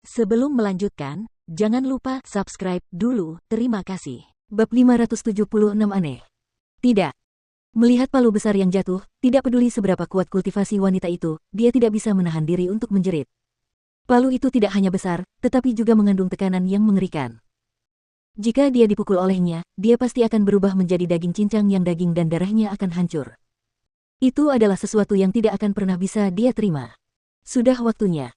Sebelum melanjutkan, jangan lupa subscribe dulu, terima kasih. Bab 576 aneh. Tidak. Melihat palu besar yang jatuh, tidak peduli seberapa kuat kultivasi wanita itu, dia tidak bisa menahan diri untuk menjerit. Palu itu tidak hanya besar, tetapi juga mengandung tekanan yang mengerikan. Jika dia dipukul olehnya, dia pasti akan berubah menjadi daging cincang yang daging dan darahnya akan hancur. Itu adalah sesuatu yang tidak akan pernah bisa dia terima. Sudah waktunya.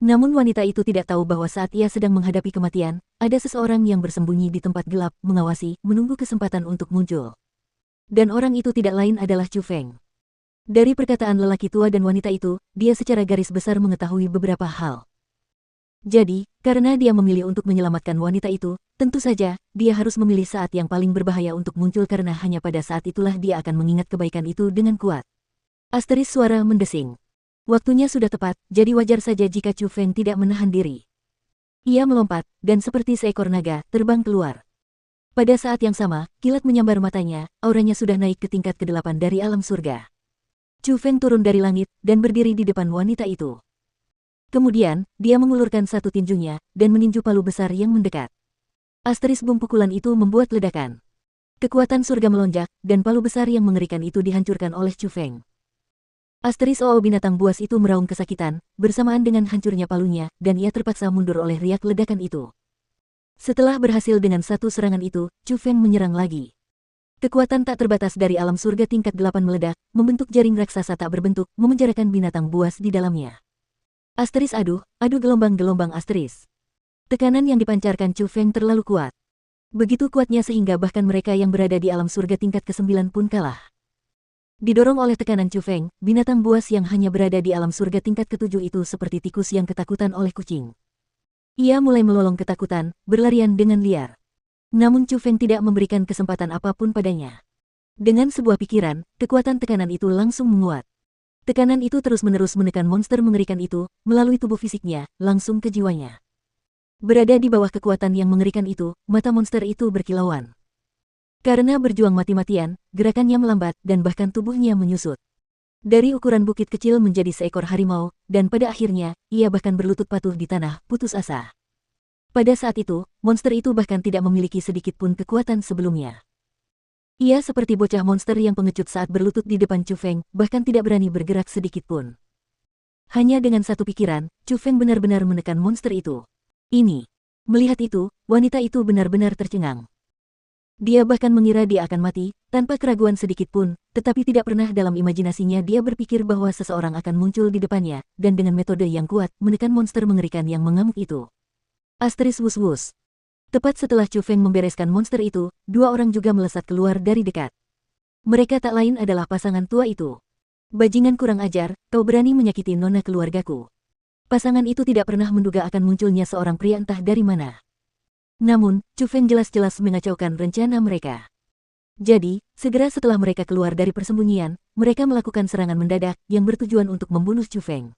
Namun wanita itu tidak tahu bahwa saat ia sedang menghadapi kematian, ada seseorang yang bersembunyi di tempat gelap, mengawasi, menunggu kesempatan untuk muncul. Dan orang itu tidak lain adalah Chu Feng. Dari perkataan lelaki tua dan wanita itu, dia secara garis besar mengetahui beberapa hal. Jadi, karena dia memilih untuk menyelamatkan wanita itu, tentu saja, dia harus memilih saat yang paling berbahaya untuk muncul karena hanya pada saat itulah dia akan mengingat kebaikan itu dengan kuat. Asteris suara mendesing. Waktunya sudah tepat, jadi wajar saja jika Chu Feng tidak menahan diri. Ia melompat, dan seperti seekor naga, terbang keluar. Pada saat yang sama, kilat menyambar matanya, auranya sudah naik ke tingkat ke-8 dari alam surga. Chu Feng turun dari langit, dan berdiri di depan wanita itu. Kemudian, dia mengulurkan satu tinjunya, dan meninju palu besar yang mendekat. Asteris bom pukulan itu membuat ledakan. Kekuatan surga melonjak, dan palu besar yang mengerikan itu dihancurkan oleh Chu Feng. Asteris binatang buas itu meraung kesakitan, bersamaan dengan hancurnya palunya, dan ia terpaksa mundur oleh riak ledakan itu. Setelah berhasil dengan satu serangan itu, Chu Feng menyerang lagi. Kekuatan tak terbatas dari alam surga tingkat 8 meledak, membentuk jaring raksasa tak berbentuk, memenjarakan binatang buas di dalamnya. Asteris adu gelombang-gelombang asteris. Tekanan yang dipancarkan Chu Feng terlalu kuat. Begitu kuatnya sehingga bahkan mereka yang berada di alam surga tingkat ke-9 pun kalah. Didorong oleh tekanan Chu Feng, binatang buas yang hanya berada di alam surga tingkat ke-7 itu seperti tikus yang ketakutan oleh kucing. Ia mulai melolong ketakutan, berlarian dengan liar. Namun Chu Feng tidak memberikan kesempatan apapun padanya. Dengan sebuah pikiran, kekuatan tekanan itu langsung menguat. Tekanan itu terus-menerus menekan monster mengerikan itu, melalui tubuh fisiknya, langsung ke jiwanya. Berada di bawah kekuatan yang mengerikan itu, mata monster itu berkilauan. Karena berjuang mati-matian, gerakannya melambat dan bahkan tubuhnya menyusut. Dari ukuran bukit kecil menjadi seekor harimau, dan pada akhirnya, ia bahkan berlutut patuh di tanah, putus asa. Pada saat itu, monster itu bahkan tidak memiliki sedikit pun kekuatan sebelumnya. Ia seperti bocah monster yang pengecut saat berlutut di depan Chu Feng, bahkan tidak berani bergerak sedikit pun. Hanya dengan satu pikiran, Chu Feng benar-benar menekan monster itu. Ini. Melihat itu, wanita itu benar-benar tercengang. Dia bahkan mengira dia akan mati, tanpa keraguan sedikit pun, tetapi tidak pernah dalam imajinasinya dia berpikir bahwa seseorang akan muncul di depannya, dan dengan metode yang kuat, menekan monster mengerikan yang mengamuk itu. Asteris wus-wus. Tepat setelah Chu Feng membereskan monster itu, dua orang juga melesat keluar dari dekat. Mereka tak lain adalah pasangan tua itu. Bajingan kurang ajar, kau berani menyakiti nona keluargaku. Pasangan itu tidak pernah menduga akan munculnya seorang pria entah dari mana. Namun, Chu Feng jelas-jelas mengacaukan rencana mereka. Jadi, segera setelah mereka keluar dari persembunyian, mereka melakukan serangan mendadak yang bertujuan untuk membunuh Chu Feng.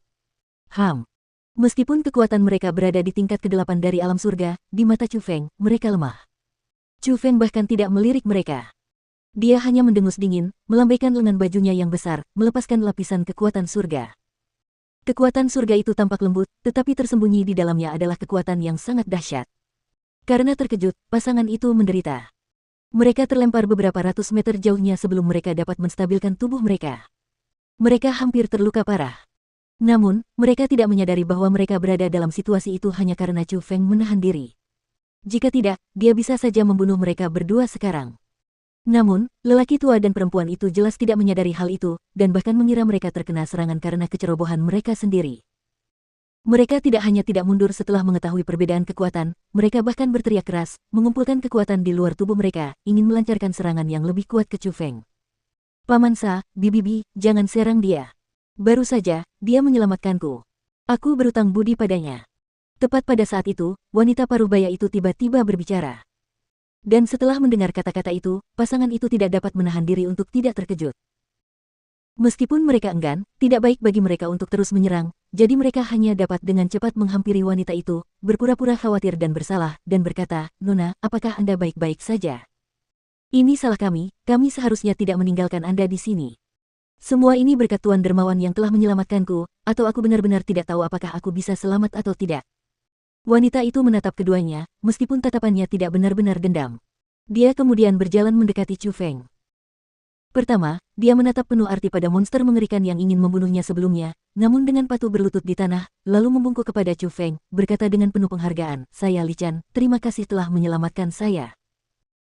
Meskipun kekuatan mereka berada di tingkat ke-8 dari alam surga, di mata Chu Feng, mereka lemah. Chu Feng bahkan tidak melirik mereka. Dia hanya mendengus dingin, melambaikan lengan bajunya yang besar, melepaskan lapisan kekuatan surga. Kekuatan surga itu tampak lembut, tetapi tersembunyi di dalamnya adalah kekuatan yang sangat dahsyat. Karena terkejut, pasangan itu menderita. Mereka terlempar beberapa ratus meter jauhnya sebelum mereka dapat menstabilkan tubuh mereka. Mereka hampir terluka parah. Namun, mereka tidak menyadari bahwa mereka berada dalam situasi itu hanya karena Chu Feng menahan diri. Jika tidak, dia bisa saja membunuh mereka berdua sekarang. Namun, lelaki tua dan perempuan itu jelas tidak menyadari hal itu, dan bahkan mengira mereka terkena serangan karena kecerobohan mereka sendiri. Mereka tidak hanya tidak mundur setelah mengetahui perbedaan kekuatan, mereka bahkan berteriak keras, mengumpulkan kekuatan di luar tubuh mereka, ingin melancarkan serangan yang lebih kuat ke Chu Feng. Paman Sa, Bibi, jangan serang dia. Baru saja, dia menyelamatkanku. Aku berutang budi padanya. Tepat pada saat itu, wanita parubaya itu tiba-tiba berbicara. Dan setelah mendengar kata-kata itu, pasangan itu tidak dapat menahan diri untuk tidak terkejut. Meskipun mereka enggan, tidak baik bagi mereka untuk terus menyerang, jadi mereka hanya dapat dengan cepat menghampiri wanita itu, berpura-pura khawatir dan bersalah, dan berkata, "Nona, apakah Anda baik-baik saja? Ini salah kami seharusnya tidak meninggalkan Anda di sini. Semua ini berkat Tuan Dermawan yang telah menyelamatkanku, atau aku benar-benar tidak tahu apakah aku bisa selamat atau tidak." Wanita itu menatap keduanya, meskipun tatapannya tidak benar-benar dendam. Dia kemudian berjalan mendekati Chu Feng. Pertama, dia menatap penuh arti pada monster mengerikan yang ingin membunuhnya sebelumnya, namun dengan patuh berlutut di tanah, lalu membungkuk kepada Chu Feng, berkata dengan penuh penghargaan, "Saya Li Chan, terima kasih telah menyelamatkan saya.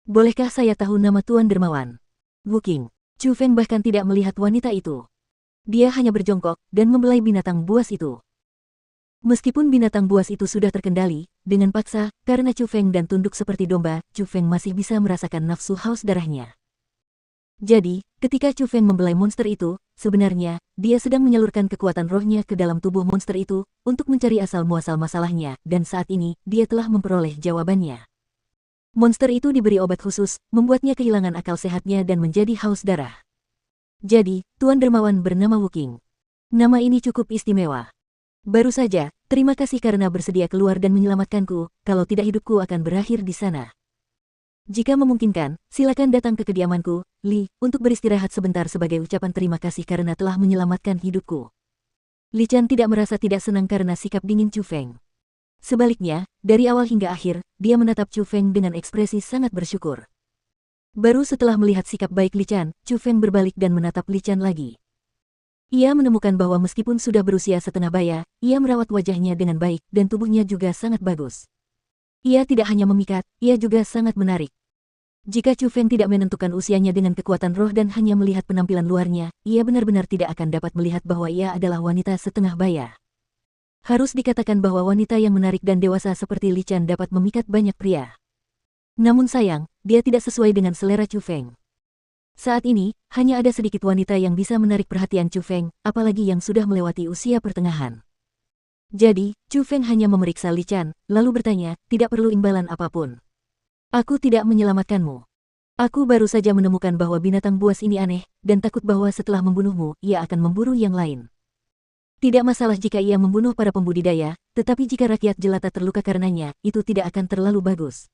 Bolehkah saya tahu nama Tuan Dermawan?" Wu Qing. Chu Feng bahkan tidak melihat wanita itu. Dia hanya berjongkok, dan membelai binatang buas itu. Meskipun binatang buas itu sudah terkendali, dengan paksa, karena Chu Feng dan tunduk seperti domba, Chu Feng masih bisa merasakan nafsu haus darahnya. Jadi, ketika Chu Feng membelai monster itu, sebenarnya, dia sedang menyalurkan kekuatan rohnya ke dalam tubuh monster itu, untuk mencari asal-muasal masalahnya, dan saat ini, dia telah memperoleh jawabannya. Monster itu diberi obat khusus, membuatnya kehilangan akal sehatnya dan menjadi haus darah. Jadi, Tuan Dermawan bernama Wu Qing. Nama ini cukup istimewa. Baru saja, terima kasih karena bersedia keluar dan menyelamatkanku, kalau tidak hidupku akan berakhir di sana. Jika memungkinkan, silakan datang ke kediamanku, Li, untuk beristirahat sebentar sebagai ucapan terima kasih karena telah menyelamatkan hidupku. Li Chan tidak merasa tidak senang karena sikap dingin Chu Feng. Sebaliknya, dari awal hingga akhir, dia menatap Chu Feng dengan ekspresi sangat bersyukur. Baru setelah melihat sikap baik Li Chan, Chu Feng berbalik dan menatap Li Chan lagi. Ia menemukan bahwa meskipun sudah berusia setengah baya, ia merawat wajahnya dengan baik dan tubuhnya juga sangat bagus. Ia tidak hanya memikat, ia juga sangat menarik. Jika Chu Feng tidak menentukan usianya dengan kekuatan roh dan hanya melihat penampilan luarnya, ia benar-benar tidak akan dapat melihat bahwa ia adalah wanita setengah baya. Harus dikatakan bahwa wanita yang menarik dan dewasa seperti Li Chan dapat memikat banyak pria. Namun sayang, dia tidak sesuai dengan selera Chu Feng. Saat ini, hanya ada sedikit wanita yang bisa menarik perhatian Chu Feng, apalagi yang sudah melewati usia pertengahan. Jadi, Chu Feng hanya memeriksa Li Chan, lalu bertanya, "Tidak perlu imbalan apapun. Aku tidak menyelamatkanmu. Aku baru saja menemukan bahwa binatang buas ini aneh, dan takut bahwa setelah membunuhmu, ia akan memburu yang lain. Tidak masalah jika ia membunuh para pembudidaya, tetapi jika rakyat jelata terluka karenanya, itu tidak akan terlalu bagus."